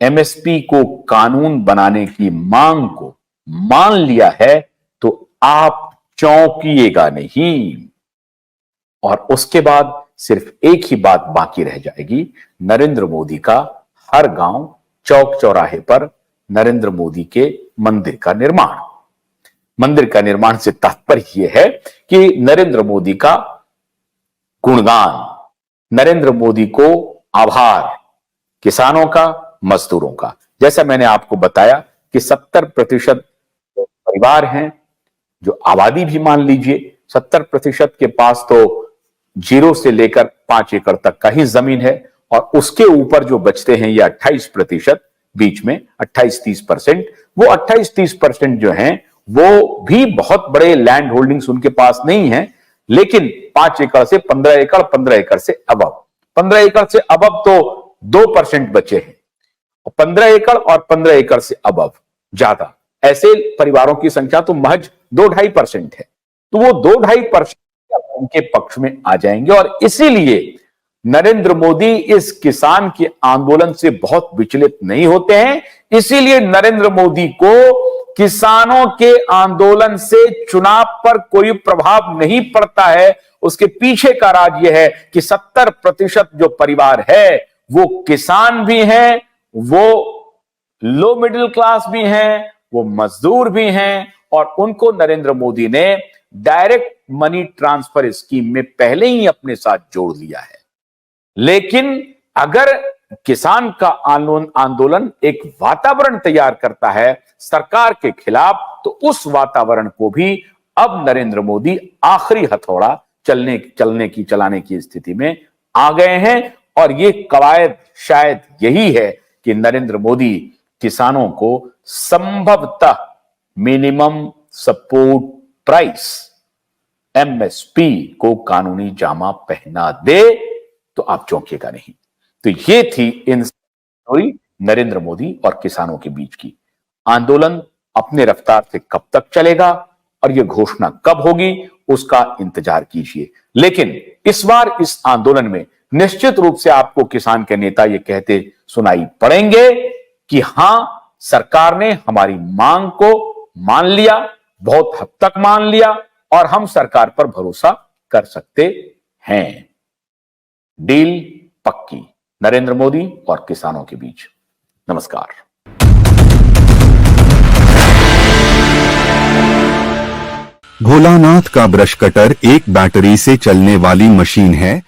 MSP को कानून बनाने की मांग को मान लिया है तो आप चौंकिएगा नहीं। और उसके बाद सिर्फ एक ही बात बाकी रह जाएगी, नरेंद्र मोदी का हर गांव चौक चौराहे पर नरेंद्र मोदी के मंदिर का निर्माण। मंदिर का निर्माण से तात्पर्य यह है कि नरेंद्र मोदी का गुणगान, नरेंद्र मोदी को आभार, किसानों का, मजदूरों का। जैसा मैंने आपको बताया कि 70% परिवार हैं, जो आबादी भी मान लीजिए 70% के पास तो 0 से लेकर 5 एकड़ तक का ही जमीन है, और उसके ऊपर जो बचते हैं ये 28%, बीच में 28-30%, वो 28-30% जो हैं वो भी बहुत बड़े लैंड होल्डिंग्स उनके पास नहीं है, लेकिन 5 एकड़ से 15 एकड़, 15 एकड़ से अबव, 15 एकड़ से अबव तो 2% बचे हैं, 15 एकड़ और 15 एकड़ से अबव ज्यादा, ऐसे परिवारों की संख्या तो महज 2-2.5% है। तो वो 2-2.5% उनके पक्ष में आ जाएंगे, और इसीलिए नरेंद्र मोदी इस किसान के आंदोलन से बहुत विचलित नहीं होते हैं। इसीलिए नरेंद्र मोदी को किसानों के आंदोलन से चुनाव पर कोई प्रभाव नहीं पड़ता है। उसके पीछे का राज यह है कि 70% जो परिवार है वो किसान भी हैं, वो लो मिडिल क्लास भी हैं, वो मजदूर भी हैं, और उनको नरेंद्र मोदी ने डायरेक्ट मनी ट्रांसफर स्कीम में पहले ही अपने साथ जोड़ लिया है। लेकिन अगर किसान का आंदोलन एक वातावरण तैयार करता है सरकार के खिलाफ, तो उस वातावरण को भी अब नरेंद्र मोदी आखिरी हथौड़ा चलाने की स्थिति में आ गए हैं। और ये कवायद शायद यही है कि नरेंद्र मोदी किसानों को संभवतः मिनिमम सपोर्ट प्राइस एमएसपी को कानूनी जामा पहना दे तो आप चौंकिएगा नहीं। तो ये थी इन स्टोरी नरेंद्र मोदी और किसानों के बीच की। आंदोलन अपने रफ्तार से कब तक चलेगा और यह घोषणा कब होगी उसका इंतजार कीजिए। लेकिन इस बार इस आंदोलन में निश्चित रूप से आपको किसान के नेता ये कहते सुनाई पड़ेंगे कि हां, सरकार ने हमारी मांग को मान लिया, बहुत हद तक मान लिया, और हम सरकार पर भरोसा कर सकते हैं। डील पक्की नरेंद्र मोदी और किसानों के बीच। नमस्कार। भोलानाथ का ब्रश कटर एक बैटरी से चलने वाली मशीन है।